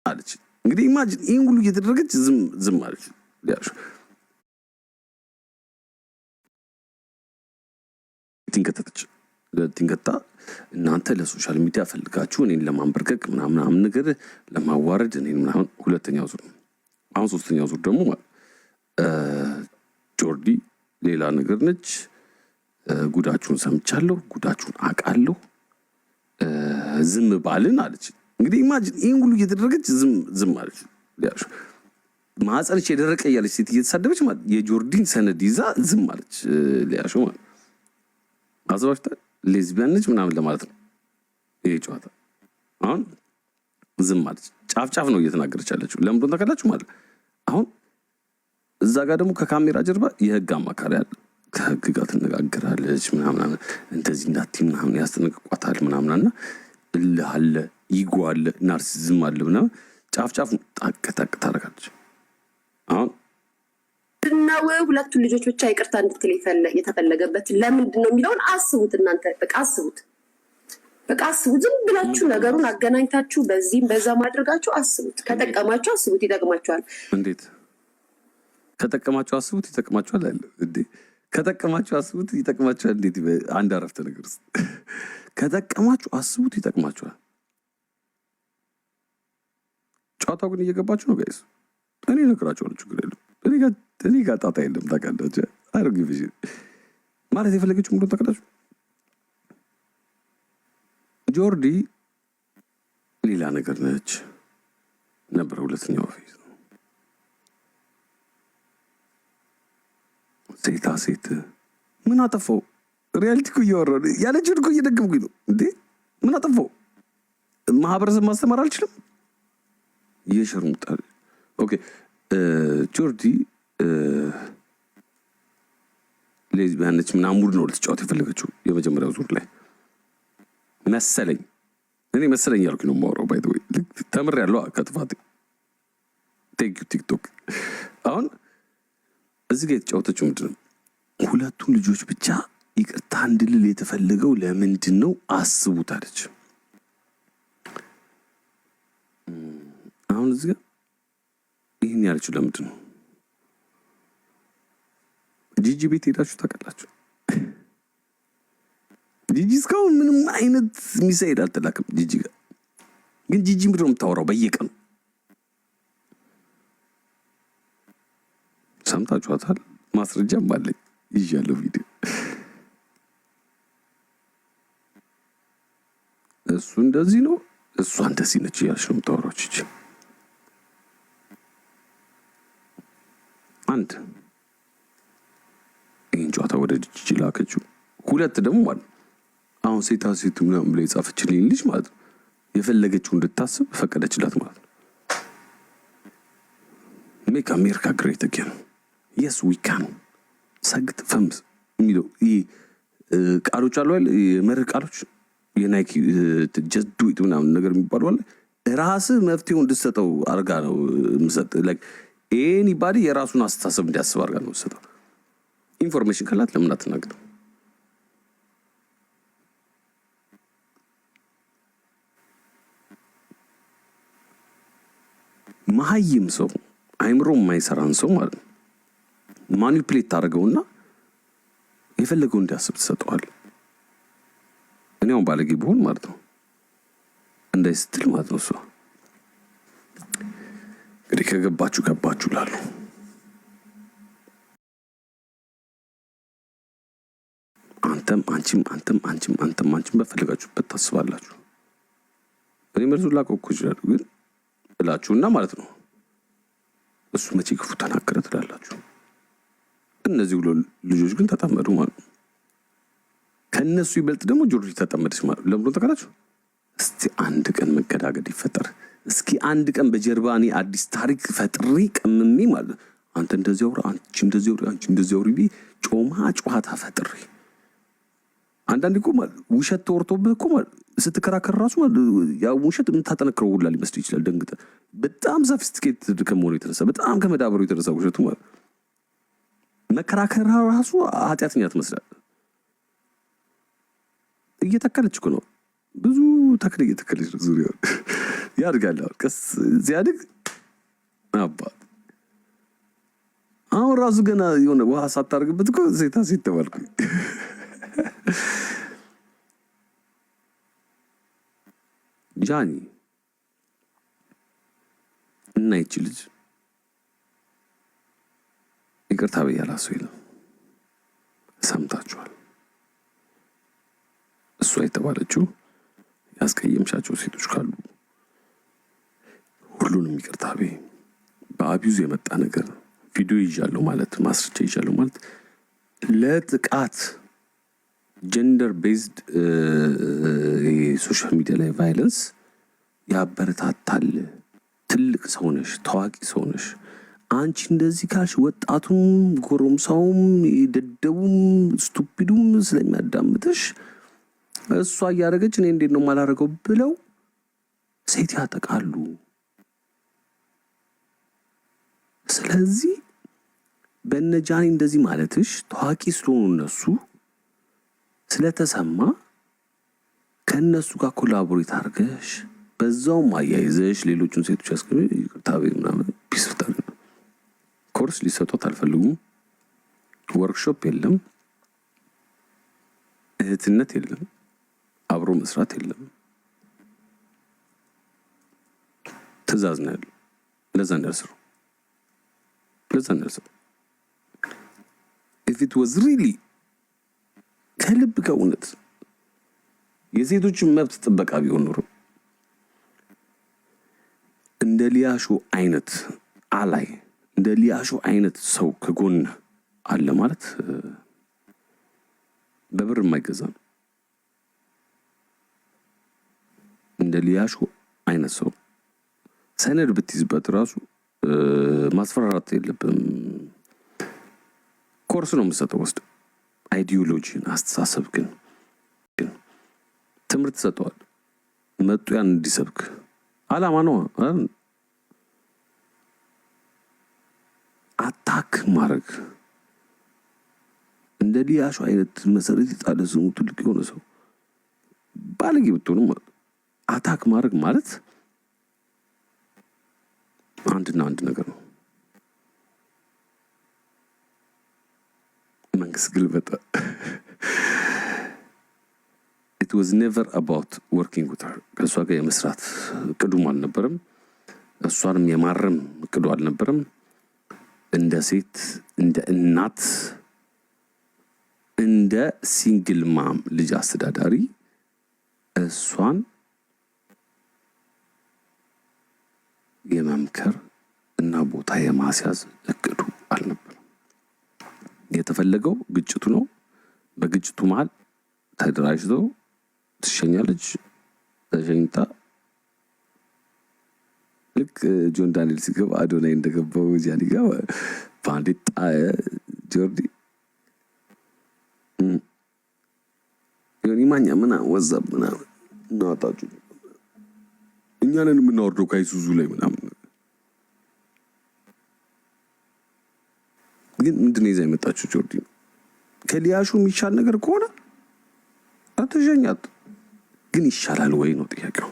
አለች። እንግዲህ ኢማጂን ይህን ሁሉ እየተደረገች ዝም አለች። ቲንከተች ቲንከታ እናንተ ለሶሻል ሚዲያ ፈልጋችሁ እኔን ለማንበርከክ ምናምን ነገር ለማዋረድ እኔን ምናምን ሁለተኛው ዙር ነው። አሁን ሶስተኛው ዙር ደግሞ ጆርዲ ሌላ ነገር ነች። ጉዳችሁን ሰምቻለሁ፣ ጉዳችሁን አውቃለሁ፣ ዝም ባልን አለች። እንግዲህ ኢማጂን ይህን ሁሉ እየተደረገች ዝም አለች። ማህፀንች የደረቀ እያለች ሴት እየተሳደበች ማለት የጆርዲን ሰነድ ይዛ ዝም አለች። ሊያሾ ማለት አዘባችታ ሌዝቢያን ነች ምናምን ለማለት ነው ይሄ ጨዋታ። አሁን ዝም አለች። ጫፍ ነው እየተናገረች ያለችው። ለምንድን ተከላችሁ ማለት አሁን እዛ ጋር ደግሞ ከካሜራ ጀርባ የህግ አማካሪ አለ። ከህግ ጋር ትነጋገራለች ምናምን እንደዚህ እንዳትይ ምናምን ያስጠነቅቋታል ምናምንና እልህ አለ፣ ኢጎ አለ፣ ናርሲዝም አለ ምናምን ጫፍ ጣቅ ታደርጋለች። አሁን ነው ሁለቱን ልጆች ብቻ ይቅርታ እንድትል የተፈለገበት ለምንድን ነው የሚለውን አስቡት እናንተ። በቃ አስቡት። ዝም ብላችሁ ነገሩን አገናኝታችሁ በዚህም በዛ ማድረጋችሁ አስቡት። ከጠቀማችሁ አስቡት፣ ይጠቅማችኋል። እንዴት ከጠቀማችሁ አስቡት ይጠቅማችኋል አለ እንዴ? ከጠቀማችሁ አስቡት ይጠቅማችኋል። እንዴት አንድ አረፍተ ነገር ውስጥ ከጠቀማችሁ አስቡት ይጠቅማችኋል። ጨዋታው ግን እየገባችሁ ነው ጋይስ። እኔ እነግራችኋለሁ፣ ችግር የለም። እኔ ጋር ጣጣ የለም። ታውቃላችሁ አሮጌ ቪዥ ማለት የፈለገችው ምንድን ታውቃላችሁ? ጆርዲ ሌላ ነገር ነች ነበረ። ሁለተኛው ፌዝ ነው። ሴታ ሴት ምን አጠፋው? ሪያሊቲ እኮ እያወራሁ ነው። ያለችውን እኮ እየደገምኩኝ ነው እንዴ። ምን አጠፋው? ማህበረሰብ ማስተማር አልችልም? እየሸርሙጣል። ኦኬ ጆርዲ ሌዝቢያን ነች ምናምን ሙድ ነው ልትጫወት የፈለገችው የመጀመሪያው ዙር ላይ መሰለኝ። እኔ መሰለኝ ያልኩኝ ነው የማወራው። ባይ ዘ ወይ ተምሬያለሁ ከጥፋቴ። ቴንክ ዩ ቲክቶክ። አሁን እዚህ ጋር የተጫወተችው ምንድን ነው? ሁለቱን ልጆች ብቻ ይቅርታ እንድልል የተፈለገው ለምንድን ነው አስቡት አለች። አሁን እዚህ ጋር ይህን ያለችው ለምንድን ነው? ጂጂ ቤት ሄዳችሁ ታውቃላችሁ? ጂጂ እስካሁን ምንም አይነት ሚሳኤል አልተላክም ጂጂ ጋር። ግን ጂጂ ምንድን ነው የምታወራው በየቀኑ? ሰምታችኋታል። ማስረጃም አለኝ ይዣለሁ ቪዲዮ። እሱ እንደዚህ ነው እሷ እንደዚህ ነች እያለች ነው የምታወራው ጂጂ። አንድ ይህን ጨዋታ ወደ ጂጂ ላከችው። ሁለት ደግሞ ማለት አሁን ሴታ ሴቱ ምናምን ብላ የጻፈችልኝ ልጅ ማለት ነው የፈለገችው እንድታስብ ፈቀደችላት ማለት ነው። ሜክ አሜሪካ ግሬት አጌን፣ የስ ዊ ካን፣ ሰግጥ ፈምስ የሚለው ይህ ቃሎች አሉ አይደል? የመርህ ቃሎች የናይኪ ጀስት ዱ ኢት ምናምን ነገር የሚባሉ አለ። ራስህ መፍትሄው እንድትሰጠው አድርጋ ነው የምሰጥ። ኤኒባዲ የራሱን አስተሳሰብ እንዲያስብ አድርጋ ነው የምትሰጠው። ኢንፎርሜሽን ካላት ለምን አትናገርም? መሀይም ሰው አይምሮ የማይሰራን ሰው ማለት ነው ማኒፕሌት ታደርገውና የፈለገው እንዲያስብ ትሰጠዋል። እኔ አሁን ባለጌ ብሆን ማለት ነው እንዳይስትል ማለት ነው። እሷ እንግዲህ ከገባችሁ ገባችሁ ላሉ አንተም በፈለጋችሁበት ታስባላችሁ። እኔ መልሱ ላቀው እኮ ይችላሉ ግን ብላችሁና ማለት ነው እሱ መቼ ክፉ ተናገረ ትላላችሁ። እነዚህ ሁሉ ልጆች ግን ተጠመዱ ማለት ነው። ከእነሱ ይበልጥ ደግሞ ጆርጂ ተጠመደች ማለት ለምንድን ተከላችሁ? እስቲ አንድ ቀን መገዳገድ ይፈጠር። እስኪ አንድ ቀን በጀርባ እኔ አዲስ ታሪክ ፈጥሬ ቀምሜ ማለት አንተ እንደዚህ አውራ፣ አንቺ እንደዚህ አውሪ ቢ ጮማ ጨዋታ ፈጥሬ አንዳንድ እኮ ማለት ውሸት ተወርቶብህ እኮ ማለት ስትከራከር ራሱ ማለት ያ ውሸት የምታጠነክረው ሁላ ሊመስል ይችላል። ደንግጠህ በጣም ሶፊስቲኬትድ ከመሆኑ የተነሳ በጣም ከመዳበሩ የተነሳ ውሸቱ ማለት መከራከር ራሱ ኃጢአተኛ ትመስላለህ። እየተከለች እኮ ነው ብዙ ተክል እየተከለች ነው ዙሪያ ያድጋል። ቀስ ሲያድግ አባት አሁን ራሱ ገና የሆነ ውሃ ሳታደርግበት እኮ ሴታ ሴት ተባልኩኝ። ጃኒ እና ይቺ ልጅ ይቅርታ ብያለሁ የለም ሰምታችኋል። እሷ የተባለችው ያስቀየምሻቸው ሴቶች ካሉ ሁሉንም ይቅርታ በይ። በአቢዩዝ የመጣ ነገር ቪዲዮ ይዣለሁ ማለት ማስረጃ ይዣለሁ ማለት ለጥቃት ጀንደር ቤዝድ ሶሻል ሚዲያ ላይ ቫይለንስ ያበረታታል። ትልቅ ሰውነሽ፣ ታዋቂ ሰውነሽ። አንቺ እንደዚህ ካልሽ ወጣቱም ጎረምሳውም ደደቡም ስቱፒዱም ስለሚያዳምጥሽ እሷ እያደረገች እኔ እንዴት ነው የማላደርገው ብለው ሴት ያጠቃሉ። ስለዚህ በነጃኒ እንደዚህ ማለትሽ ታዋቂ ስለሆኑ እነሱ ስለተሰማ ከእነሱ ጋር ኮላቦሬት አድርገሽ በዛውም አያይዘሽ ሌሎቹን ሴቶች ያስገቢ ይቅርታ ምናምን ፒስ ፍጠር። ኮርስ ሊሰጡት አልፈልጉም። ወርክሾፕ የለም፣ እህትነት የለም፣ አብሮ መስራት የለም። ትእዛዝ ነው ያለው። ለዛ እንደርስሩ if it was really ከልብ ከእውነት የሴቶችን መብት ጥበቃ ቢሆን ኖሮ እንደ ሊያሾ አይነት አላይ እንደ ሊያሾ አይነት ሰው ከጎን አለ ማለት በብር የማይገዛ ነው። እንደ ሊያሾ አይነት ሰው ሰነድ ብትይዝበት ራሱ ማስፈራራት የለብም። ኮርስ ነው የምትሰጠው ውስጥ አይዲዮሎጂን አስተሳሰብ ግን ትምህርት ሰጠዋል። መጡ ያን እንዲሰብክ አላማ ነው። አታክ ማድረግ እንደ ሊያሾ አይነት መሰረት የጣለ ስሙ ትልቅ የሆነ ሰው ባለጌ ብትሆንም አታክ ማድረግ ማለት አንድና አንድ ነገር ነው። መንግስት ግልበጣ it was never about working with her። ከእሷ ጋር የመስራት እቅዱም አልነበረም። እሷንም የማረም እቅዱ አልነበረም። እንደ ሴት፣ እንደ እናት፣ እንደ ሲንግል ማም ልጅ አስተዳዳሪ እሷን የመምከር እና ቦታ የማስያዝ እቅዱ አልነበረም። የተፈለገው ግጭቱ ነው። በግጭቱ መሀል ተደራጅተው ትሸኛለች። ተሸኝታ ልክ ጆን ዳንኤል ሲገባ አዶናይ እንደገባው ጃኒ ጋር ባንዲት ጣየ ጆርዲ ዮኒ ማኛ ምናምን ወዛብ ምናምን እናወጣችሁ እኛንን የምናወርደው ከይሱዙ ላይ ምናምን። ግን ምንድን ነው ይዛ የመጣችሁ ጆርዲ? ከሊያሹ የሚሻል ነገር ከሆነ አትሸኛት። ግን ይሻላል ወይ ነው ጥያቄው።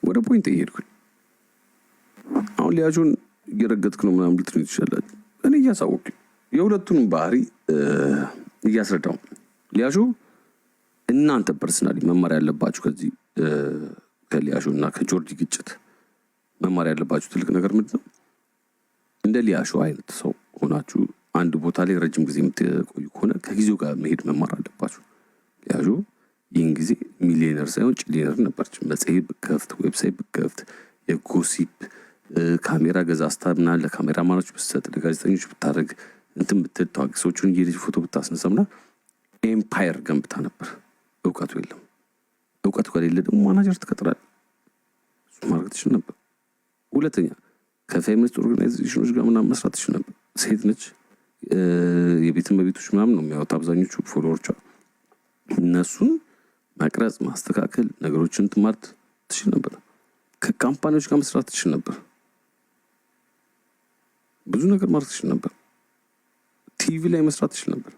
ወደ ፖይንት እየሄድኩኝ አሁን ሊያሹን እየረገጥክ ነው ምናምን ልትሉኝ ትችላላችሁ። እኔ እያሳወቅኩኝ የሁለቱንም ባህሪ እያስረዳው ሊያሹ እናንተ ፐርሰናሊ መማር ያለባችሁ ከዚህ ከሊያሹ እና ከጆርዲ ግጭት መማር ያለባችሁ ትልቅ ነገር ምንድን ነው? እንደ ሊያሹ አይነት ሰው ሆናችሁ አንድ ቦታ ላይ ረጅም ጊዜ የምትቆዩ ከሆነ ከጊዜው ጋር መሄድ መማር አለባችሁ። ሊያሹ ይህን ጊዜ ሚሊዮነር ሳይሆን ጭሊዮነር ነበረች። መጽሔት ብከፍት፣ ዌብሳይት ብከፍት፣ የጎሲፕ ካሜራ ገዛዝታ ምናምን ለካሜራ ማኖች ብትሰጥ፣ ለጋዜጠኞች ብታደርግ፣ እንትን ብትል፣ ታዋቂ ሰዎችን እየሄደች ፎቶ ብታስነሳምና ኤምፓየር ገንብታ ነበር። እውቀቱ የለም። እውቀቱ ከሌለ ደግሞ ማናጀር ትቀጥራል። እሱ ማድረግ ትችል ነበር። ሁለተኛ ከፌሚኒስት ኦርጋናይዜሽኖች ጋር ምናምን መስራት ትችል ነበር። ሴት ነች። የቤት እመቤቶች ምናምን ነው የሚያወጣ አብዛኞቹ ፎሎወሮቿ። እነሱን መቅረጽ፣ ማስተካከል፣ ነገሮችን ትማርት ትችል ነበር። ከካምፓኒዎች ጋር መስራት ትችል ነበር። ብዙ ነገር ማድረግ ትችል ነበር። ቲቪ ላይ መስራት ትችል ነበር።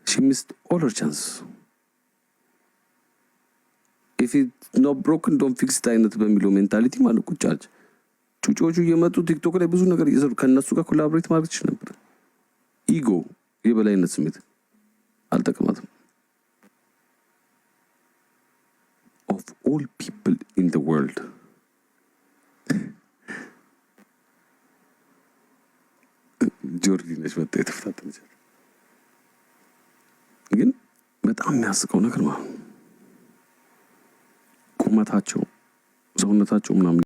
ሺ ሚስድ ኦል ሄር ቻንስ። ኢፍ ኢት ኖት ብሮክን ዶንት ፊክስ ኢት አይነት በሚለው ሜንታሊቲ ማለት ቁጭ አለች። ጩጮቹ እየመጡ ቲክቶክ ላይ ብዙ ነገር እየሰሩ ከእነሱ ጋር ኮላቦሬት ማድረግ ትችል ነበር። ኢጎ፣ የበላይነት ስሜት አልጠቀማትም። ኦፍ ኦል ፒፕል ኢን ዘ ወርልድ ጆርዲ ነች መጣ የተፈታተነች። ግን በጣም የሚያስቀው ነገር ማለት ቁመታቸው፣ ሰውነታቸው ምናምን